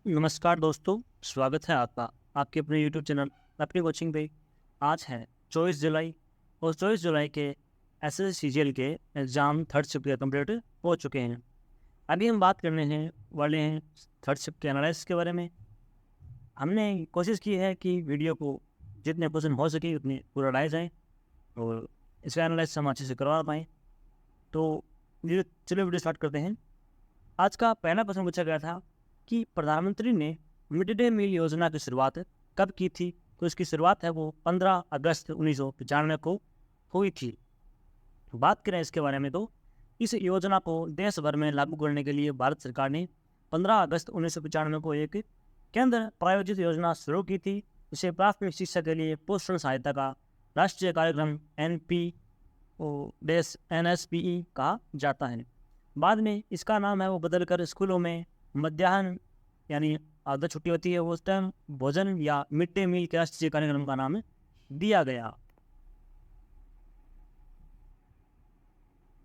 नमस्कार दोस्तों, स्वागत है आपका आपके अपने यूट्यूब चैनल अपनी कोचिंग पे। आज है 24 जुलाई और 24 जुलाई के एसएससी सीजीएल के एग्ज़ाम थर्ड शिफ्ट के कंप्लीट हो चुके हैं। अभी हम बात करने हैं वाले हैं थर्ड शिफ्ट के एनालिसिस के बारे में। हमने कोशिश की है कि वीडियो को जितने क्वेश्चन हो सके उतने पूरा लाए जाएँ और इसका एनालिसिस हम अच्छे से करवा पाएँ। तो चलिए वीडियो स्टार्ट करते हैं। आज का पहला प्रश्न पूछा गया था कि प्रधानमंत्री ने मिड डे मील योजना की शुरुआत कब की थी। तो इसकी शुरुआत है वो 15 अगस्त 1995 को हुई थी। बात करें इसके बारे में तो इस योजना को देश भर में लागू करने के लिए भारत सरकार ने 15 अगस्त 1995 को एक केंद्र प्रायोजित योजना शुरू की थी। इसे प्राथमिक शिक्षा के लिए पोषण सहायता का राष्ट्रीय कार्यक्रम NSPE कहा जाता है। बाद में इसका नाम है वो बदलकर स्कूलों में मध्याह्न यानी आधा छुट्टी होती है उस टाइम भोजन या मिड डे मील के राष्ट्रीय कार्यक्रम का नाम दिया गया।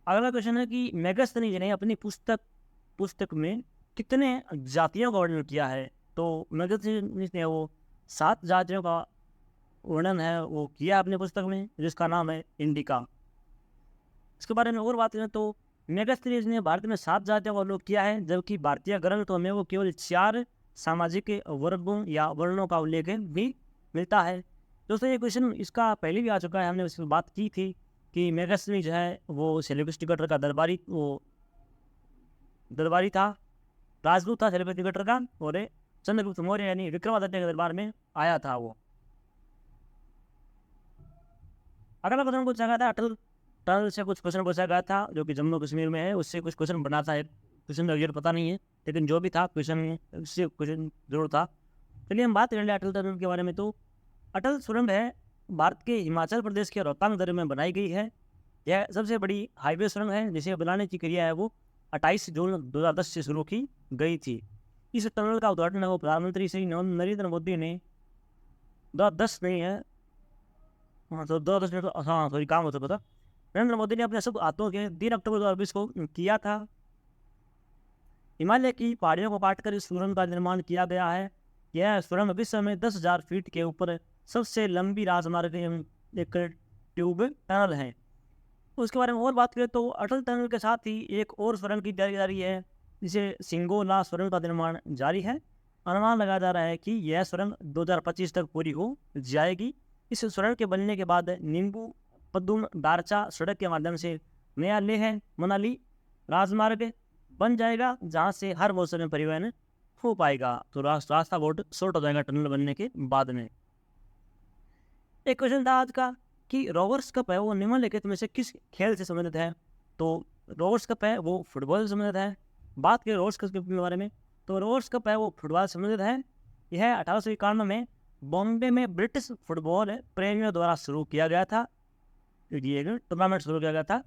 अगला क्वेश्चन है कि मेगास्थनी जी ने अपनी पुस्तक में कितने जातियों का वर्णन किया है। तो मेगास्थनी ने वो 7 जातियों का वर्णन है वो किया अपनी पुस्तक में, जिसका नाम है इंडिका। इसके बारे में और बात करें तो मेगास्थनीज ने भारत में 7 जातियों का उल्लेख किया है, जबकि भारतीय ग्रंथों में वो केवल 4 सामाजिक वर्गों या वर्णों का उल्लेख भी मिलता है। दोस्तों ये क्वेश्चन इसका पहले भी आ चुका है, हमने उसकी बात की थी कि मेगास्थनी जो है वो सेलिब्रिटी कटर का दरबारी था, राजदूत था सेलिब्रिटी कटर का, और चंद्रगुप्त मौर्य यानी विक्रमादित्य के दरबार में आया था वो। अगला क्वेश्चन पूछा गया था अटल टनल से कुछ क्वेश्चन पूछा गया था जो कि जम्मू कश्मीर में है, उससे कुछ क्वेश्चन बना था। एक क्वेश्चन रिजल्ट पता नहीं है, लेकिन जो भी था क्वेश्चन जरूर था। चलिए हम बात कर लें अटल टनल के बारे में। तो अटल सुरंग है भारत के हिमाचल प्रदेश के रोहतांग दर्रे में बनाई गई है। यह सबसे बड़ी हाईवे सुरंग है जिसे बनाने की क्रिया है वो 28 जून 2010 से शुरू की गई थी। इस टनल का उद्घाटन है वो प्रधानमंत्री श्री नरेंद्र मोदी ने 2010 नहीं है, हाँ तो 2010 में, तो हाँ सॉरी काम हो चुका था। नरेंद्र मोदी ने अपने शुभ हाथों के 3 अक्टूबर 2020 को किया था। हिमालय की पहाड़ियों को काटकर इस सुरंग का निर्माण किया गया है। यह सुरंग विश्व में 10,000 फीट के ऊपर सबसे लंबी राजमार्ग एक ट्यूब टनल है। उसके बारे में और बात करें तो अटल टनल के साथ ही एक और सुरंग की तैयारी जारी है, जिसे सिंगोला सुरंग का निर्माण जारी है। अनुमान लगाया जा रहा है कि यह सुरंग 2025 तक पूरी हो जाएगी। इस सुरंग के बनने के बाद नींबू पदुम दारचा सड़क के माध्यम से नया लेह मनाली राजमार्ग बन जाएगा, जहां से हर मौसम में परिवहन हो पाएगा। तो रास्ता बहुत शॉर्ट हो जाएगा टनल बनने के बाद में। एक क्वेश्चन था आज का कि रोवर्स कप है वो निम्नलिखित में से किस खेल से संबंधित है। तो रोवर्स कप है वो फुटबॉल से संबंधित है। बात करें रोवर्स कप के बारे में तो रोवर्स कप है वो फुटबॉल से संबंधित है। यह 1891 में बॉम्बे में ब्रिटिश फुटबॉल प्रेमियों द्वारा शुरू किया गया था, ये टूर्नामेंट शुरू किया गया था।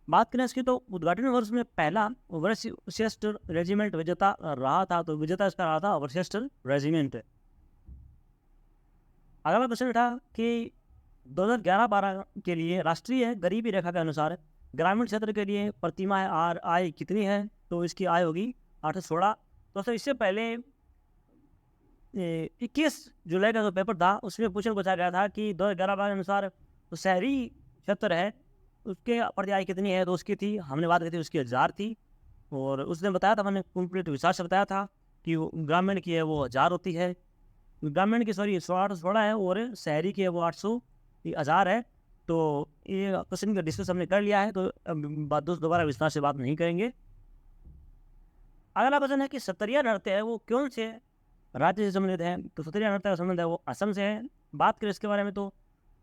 बात करें इसकी तो उद्घाटन वर्ष में पहला वर्सेस्टर रेजिमेंट विजेता रहा था। तो विजेता इसका रहा था वर्सेस्टर रेजिमेंट। अगला क्वेश्चन था कि 2011-12 के लिए राष्ट्रीय गरीबी रेखा के अनुसार ग्रामीण क्षेत्र के लिए प्रतिमाह आय कितनी है। तो इसकी आय होगी 816। दोस्तों इससे पहले 21 जुलाई का जो पेपर था उसमें क्वेश्चन पूछा गया था कि 2011-12 के अनुसार तो शहरी क्षेत्र है उसके प्रति आय कितनी है। तो उसकी थी, हमने बात की थी उसकी 1000 थी, और उसने बताया था, मैंने कंप्लीट विस्तार से बताया था कि ग्रामीण की है वो 1000 होती है, ग्रामीण की सॉरी 816 है, और शहरी की है वो 1000 है। तो ये क्वेश्चन का डिस्कस हमने कर लिया है, तो दोबारा विस्तार से बात नहीं करेंगे। अगला क्वेश्चन है कि सत्तरिया नृत्य है वो कौन से राज्य से संबंधित है। तो सत्तरिया नृत्य का संबंध है वो असम से है। बात करें इसके बारे में तो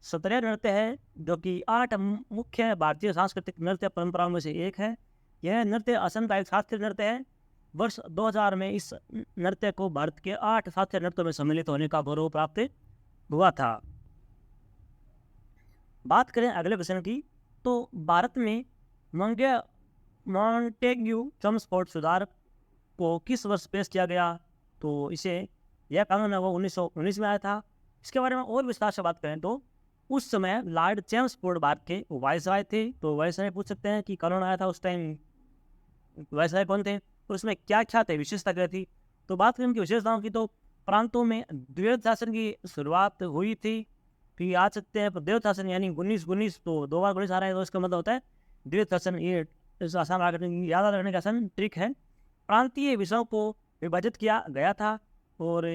सत्तरिया नृत्य है जो कि 8 मुख्य भारतीय सांस्कृतिक नृत्य परंपराओं में से एक है। यह नृत्य असम का एक शास्त्रीय नृत्य है। वर्ष 2000 में इस नृत्य को भारत के 8 शास्त्रीय नृत्यों में सम्मिलित होने का गौरव प्राप्त हुआ था। बात करें अगले क्वेश्चन की तो भारत में मॉन्टेग्यू चमस्फोट सुधार को किस वर्ष पेश किया गया। तो इसे यह कानून है वो 1919 में आया था। इसके बारे में और विस्तार से बात करें तो उस समय लॉर्ड चेम्सफोर्ड भारत के वायसराय थे। तो वायसराय पूछ सकते हैं कि कानून आया था उस टाइम वायसराय कौन थे, तो उसमें क्या क्या थे, विशेषता क्या थी। तो बात करें इनकी विशेषताओं की, तो प्रांतों में द्विवेद शासन की शुरुआत हुई थी। फिर आ सकते हैं द्विवेद शासन, यानी 19 तो 2 बार 19 आ रहा है, तो इसका मतलब होता है द्विवेद शासन। ये इस आसान याद रखने का आसान ट्रिक है। प्रांतीय विषयों को विभाजित किया गया था और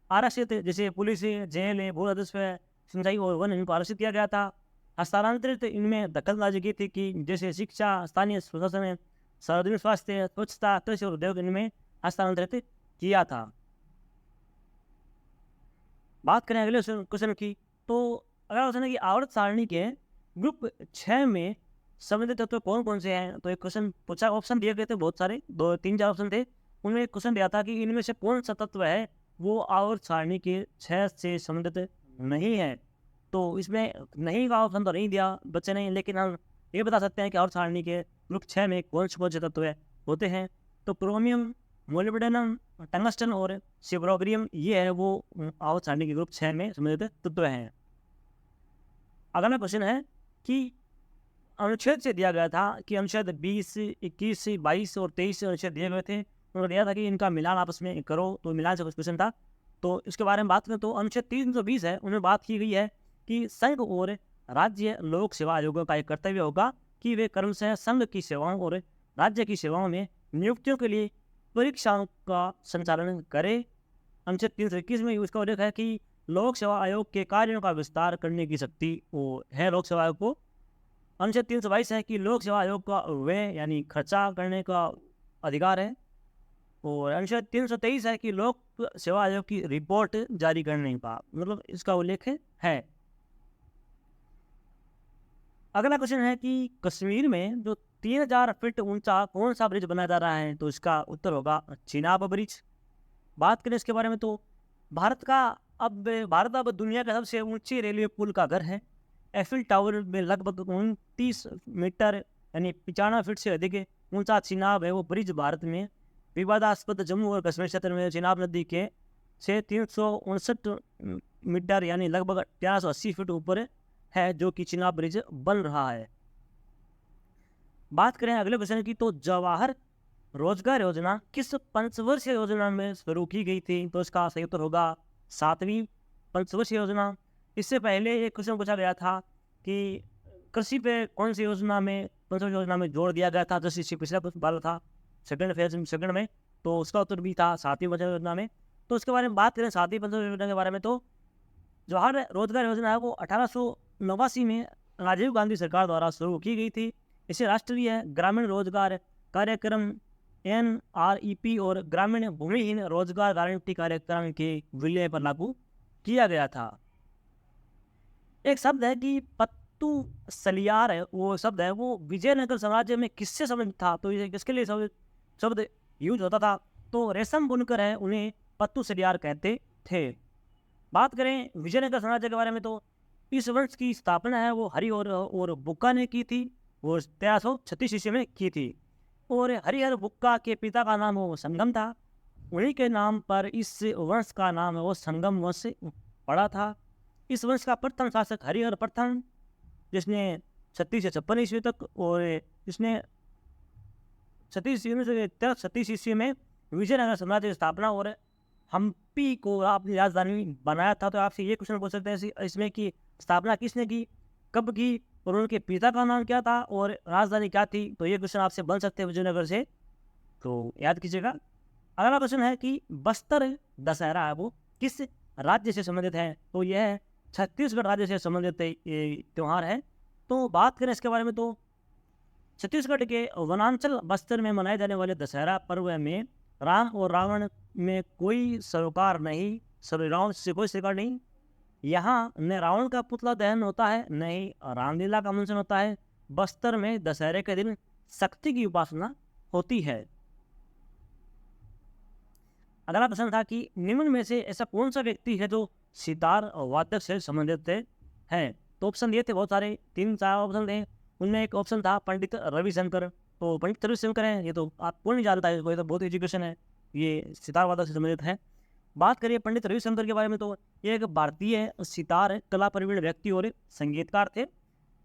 आरक्षित, जैसे पुलिस, जेल, भू राजस्व, सिंचाई और वन, इनको आरक्षित किया गया था। हस्तांतरित इनमें दखलंदाजी की थी कि जैसे शिक्षा, स्थानीय प्रशासन, सार्वजनिक स्वास्थ्य, स्वच्छता, कृषि और उद्योग, इनमें हस्तांतरित किया था। बात करें अगले क्वेश्चन की, तो अगला क्वेश्चन है कि आवर्त सारणी के ग्रुप 6 में संबंधित तत्व कौन कौन से हैं। तो एक क्वेश्चन पूछा, ऑप्शन दिए गए थे बहुत सारे, 2-3-4 ऑप्शन थे, उनमें एक क्वेश्चन दिया था कि इनमें से कौन सा तत्व है वो आवर्त सारणी के 6 से संबंधित नहीं है। तो इसमें नहीं का ऑप्शन तो नहीं दिया बच्चे ने, लेकिन हम ये बता सकते हैं कि आवर्त सारणी के ग्रुप 6 में कौन से तत्व होते हैं। तो क्रोमियम, मोलिब्डेनम, टंगस्टन और सिब्रोग्रियम, ये है वो आवर्त सारणी के ग्रुप 6 में संबंधित तत्व हैं। अगला क्वेश्चन है कि अनुच्छेद से दिया गया था कि अनुच्छेद 20, 21, 22 और 23 अनुच्छेद दिए गए थे, उन्होंने दिया था कि इनका मिलान आपस में करो, तो मिलान से कुछ क्वेश्चन था। तो इसके बारे में बात करें तो अनुच्छेद 320 है, उनमें बात की गई है कि संघ और राज्य लोक सेवा आयोगों का एक कर्तव्य होगा कि वे क्रमशः संघ की सेवाओं और राज्य की सेवाओं में नियुक्तियों के लिए परीक्षाओं का संचालन करें। अनुच्छेद 321 में उसका उल्लेख है कि लोक सेवा आयोग के कार्यों का विस्तार करने की शक्ति वो है लोक सेवा आयोग को। अनुच्छेद 322 है कि लोक सेवा आयोग का व्यय यानी खर्चा करने का अधिकार है। और अनुच्छेद 323 है कि लोक सेवा आयोग की रिपोर्ट जारी करने का मतलब इसका उल्लेख है। अगला क्वेश्चन है कि कश्मीर में जो 3000 फीट ऊंचा कौन सा ब्रिज बनाया जा रहा है। तो इसका उत्तर होगा चिनाब ब्रिज। बात करें इसके बारे में तो भारत अब दुनिया का सबसे ऊंची रेलवे पुल का घर है। एफिल टावर में लगभग 29 मीटर यानी 95 फीट से अधिक ऊंचा चिनाब है वो ब्रिज भारत में विवादास्पद जम्मू और कश्मीर क्षेत्र में चिनाब नदी के से 359 मीटर यानी लगभग 1380 फीट ऊपर है, जो कि चिनाब ब्रिज बन रहा है। बात करें अगले क्वेश्चन की, तो जवाहर रोजगार योजना किस पंचवर्षीय योजना में शुरू की गई थी। तो इसका सही उत्तर होगा 7वीं पंचवर्षीय योजना। इससे पहले एक क्वेश्चन पूछा गया था कि कृषि पे कौन सी योजना में पंचवर्षीय योजना में जोड़ दिया गया था, जैसे इससे पिछला क्वेश्चन वाला था सेकंड में, तो उसका उत्तर भी था 7वीं पंचवर्षीय योजना में। तो उसके बारे में बात करें 7वीं पंचवर्षीय योजना के बारे में, तो जवाहर रोजगार योजना है वो 1889 में राजीव गांधी सरकार द्वारा शुरू की गई थी। इसे राष्ट्रीय ग्रामीण रोजगार कार्यक्रम NREP और ग्रामीण भूमिहीन रोजगार गारंटी कार्यक्रम के विलय पर लागू किया गया था। एक शब्द है कि पत्तू सलियार है, वो शब्द है वो विजयनगर साम्राज्य में किससे संबंधित था। तो ये किसके लिए शब्द यूज होता था। तो रेशम बुनकर है उन्हें पत्तू सलियार कहते थे। बात करें विजयनगर साम्राज्य के बारे में, तो इस वंश की स्थापना है वो हरि और बुक्का ने की थी, वो 1336 ईस्वी में की थी। और हरिहर बुक्का के पिता का नाम वो संगम था, उन्हीं के नाम पर इस वंश का नाम है वो संगम वंश पड़ा था। इस वंश का प्रथम शासक हरिहर प्रथम, जिसने 36 से 56 ईस्वी तक, और इसने 36 ईस्वी में विजयनगर साम्राज्य की स्थापना और हम्पी को अपनी राजधानी बनाया था। तो आपसे ये क्वेश्चन पूछ सकते हैं इसमें कि स्थापना किसने की, कब की, और उनके पिता का नाम क्या था और राजधानी क्या थी। तो ये क्वेश्चन आपसे बन सकते हैं विजयनगर से, तो याद कीजिएगा। अगला क्वेश्चन है कि बस्तर दशहरा है वो किस राज्य से संबंधित है। तो यह छत्तीसगढ़ राज्य से संबंधित त्यौहार है। तो बात करें इसके बारे में, तो छत्तीसगढ़ के वनांचल बस्तर में मनाए जाने वाले दशहरा पर्व में राम और रावण में कोई सरोकार नहीं, रावण से कोई सरोकार नहीं। यहाँ न रावण का पुतला दहन होता है, न ही रामलीला का मंचन होता है। बस्तर में दशहरे के दिन शक्ति की उपासना होती है। अगला प्रश्न था कि निम्न में से ऐसा कौन सा व्यक्ति है जो सितार वादक से संबंधित है। तो ऑप्शन दिए थे बहुत सारे, 3-4 ऑप्शन थे, उनमें एक ऑप्शन था पंडित रविशंकर। तो पंडित रविशंकर है, ये तो आप कौन नहीं जानता है, कोई तो बहुत एजुकेशन है, ये सितार वादक से संबंधित है। बात करिए पंडित रविशंकर के बारे में, तो ये एक भारतीय सितार कला प्रवीण व्यक्ति और संगीतकार थे,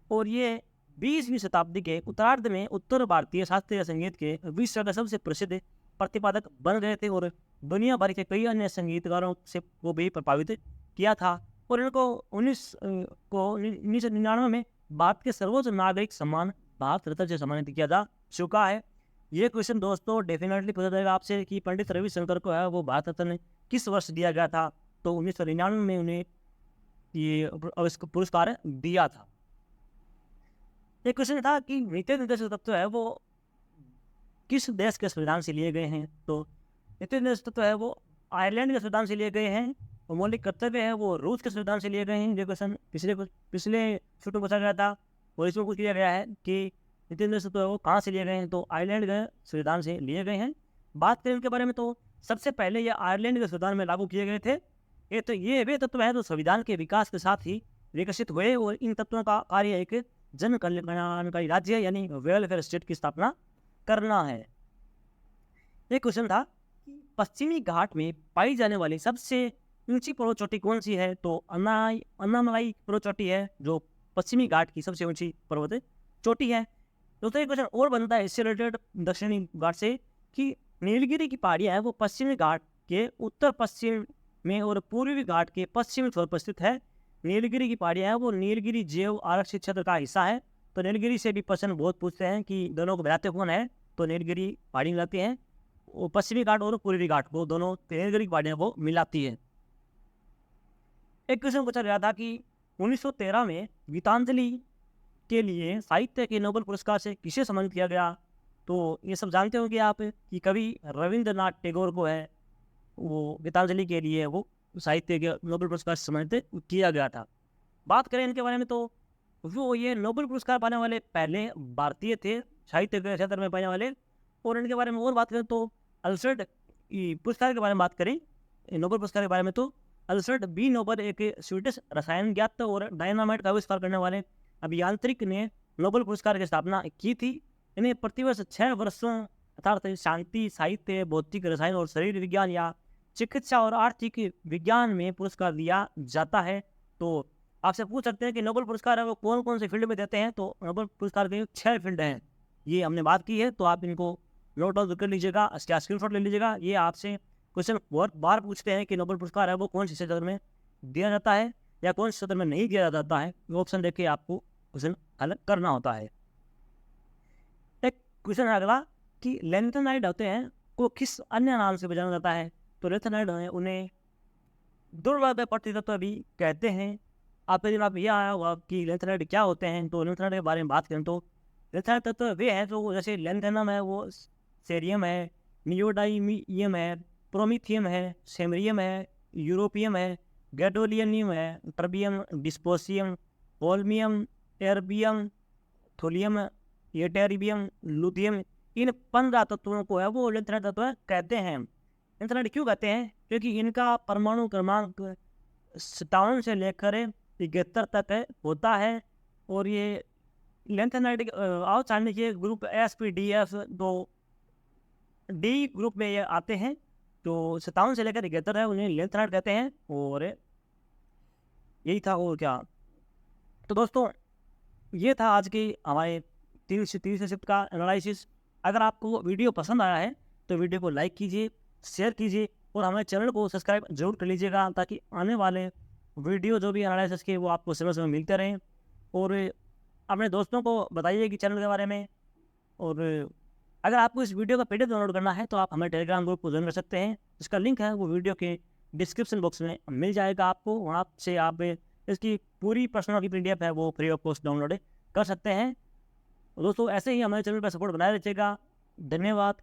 और ये 20वीं शताब्दी के उत्तरार्ध में उत्तर भारतीय शास्त्रीय संगीत के विश्व का सबसे प्रसिद्ध प्रतिपादक बन गए थे और दुनिया भर के कई अन्य संगीतकारों से को भी प्रभावित किया था। और इनको 1999 में भारत के सर्वोच्च नागरिक सम्मान भारत रत्न से सम्मानित किया जा चुका है। ये क्वेश्चन दोस्तों डेफिनेटली पूछा जाएगा आपसे कि पंडित रविशंकर को है वो भारत रत्न किस वर्ष दिया गया था। तो 1999 में उन्हें ये पुरस्कार दिया था। एक क्वेश्चन था कि नृत्य निर्देशक तत्व है वो किस देश के संविधान से लिए गए हैं। तो नृत्य निर्देशक तत्व है वो आयरलैंड के संविधान से लिए गए हैं और मौलिक कर्तव्य है वो रूस के संविधान से लिए गए हैं। ये क्वेश्चन पिछले शूट में पूछा गया था और इसमें पूछ लिया गया है कि नृत्य निर्देशक तत्व है वो कहाँ से लिए गए हैं। तो आयरलैंड के संविधान से लिए गए हैं। बात करें इनके बारे में तो सबसे पहले ये आयरलैंड के संविधान में लागू किए गए थे। ये वे तत्व है तो संविधान के विकास के साथ ही विकसित हुए और इन तत्वों का कार्य एक जन कल्याणकारी राज्य यानी वेलफेयर स्टेट की स्थापना करना है। एक क्वेश्चन था कि पश्चिमी घाट में पाई जाने वाली सबसे ऊंची पर्वत चोटी कौन सी है। तो अन्नामलाई पर्वत चोटी है जो पश्चिमी घाट की सबसे ऊंची पर्वत चोटी है। तो एक क्वेश्चन और बनता है इससे रिलेटेड दक्षिणी घाट से कि नीलगिरी की पहाड़ियाँ है वो पश्चिमी घाट के उत्तर पश्चिम में और पूर्वी घाट के पश्चिमी छोर पर स्थित है। नीलगिरी की पहाड़ियाँ है वो नीलगिरी जैव आरक्षित क्षेत्र का हिस्सा है। तो नीलगिरी से भी प्रश्न बहुत पूछते हैं कि दोनों को मिलाते कौन है। तो नीलगिरी पहाड़ी मिलाती हैं वो पश्चिमी घाट और पूर्वी घाट को दोनों नीलगिरी की पहाड़ियाँ को मिलाती है। एक क्वेश्चन पूछा गया था कि 1913 में गीतांजलि के लिए साहित्य के नोबेल पुरस्कार से किसे सम्मानित किया गया। तो ये सब जानते होंगे आप कि कवि रविंद्रनाथ टैगोर को है वो गीतांजलि के लिए वो साहित्य के नोबेल पुरस्कार से सम्मानित किया गया था। बात करें इनके बारे में तो वो ये नोबेल पुरस्कार पाने वाले पहले भारतीय थे साहित्य के क्षेत्र में पाने वाले। और इनके बारे में और बात करें तो अल्फ्रेड पुरस्कार के बारे में बात करें नोबेल पुरस्कार के बारे में तो अल्फ्रेड बी नोबेल एक स्वीडिश रसायन ज्ञात और डायनामाइट का आविष्कार करने वाले अभियांत्रिक ने नोबेल पुरस्कार की स्थापना की थी। इन्हें प्रतिवर्ष 6 वर्षों अर्थात शांति साहित्य भौतिक रसायन और शरीर विज्ञान या चिकित्सा और आर्थिक विज्ञान में पुरस्कार दिया जाता है। तो आपसे पूछ सकते हैं कि नोबेल पुरस्कार है वो कौन कौन से फील्ड में देते हैं। तो नोबेल पुरस्कार के 6 फील्ड हैं ये हमने बात की है। तो आप इनको नोट डाउन कर लीजिएगा स्क्रीनशॉट ले लीजिएगा। ये आपसे क्वेश्चन बहुत बार पूछते हैं कि नोबेल पुरस्कार है वो कौन से क्षेत्र में दिया जाता है या कौन से क्षेत्र में नहीं दिया जाता है। वो ऑप्शन देख के आपको क्वेश्चन हल करना होता है। एक क्वेश्चन है अगला कि लेंथेनाइड होते हैं को किस अन्य नाम से जाना जाता है। तो लेंथेनाइड है उन्हें दुर्लभ प्रतितत्व भी कहते हैं। आपके दिमाग में यह आया होगा कि लेंथेनाइड क्या होते हैं। तो लेंथेनाइड के बारे में बात करें तो लेंथेनाइड तत्व वे हैं तो जैसे लेंथेनम है वो सेरियम है नियोडाइमियम है प्रोमीथियम है सेमरियम है यूरोपियम है गैडोलियनियम है टर्बियम डिस्पोसियम होल्मियम एरबियम थोलियम एटेरिबियम लुथियम। इन 15 तत्वों को है वो लेंथेनाइड तत्व कहते हैं। लेंथेनाइड क्यों कहते हैं क्योंकि इनका परमाणु क्रमांक 57 से लेकर 71 तक होता है। और ये लेंथेनाइड आओ जानने के ग्रुप SPDF तो डी ग्रुप में ये आते हैं। तो 57 से लेकर 71 है उन्हें लेंथेनाइड कहते हैं। और यही था और क्या। तो दोस्तों ये था आज की हमारे 30 शिफ्ट का एनालिसिस। अगर आपको वीडियो पसंद आया है तो वीडियो को लाइक कीजिए शेयर कीजिए और हमारे चैनल को सब्सक्राइब जरूर कर लीजिएगा ताकि आने वाले वीडियो जो भी एनालिसिस के वो आपको समय समय मिलते रहें। और अपने दोस्तों को बताइए कि चैनल के बारे में। और अगर आपको इस वीडियो का PDF डाउनलोड करना है तो आप हमारे टेलीग्राम ग्रुप को ज्वाइन कर सकते हैं। इसका लिंक है वो वीडियो के डिस्क्रिप्शन बॉक्स में मिल जाएगा आपको। वहाँ से आप इसकी पूरी प्रश्नों की PDF है वो फ्री ऑफ कॉस्ट डाउनलोड कर सकते हैं। दोस्तों ऐसे ही हमारे चैनल पर सपोर्ट बनाए रखिएगा। धन्यवाद।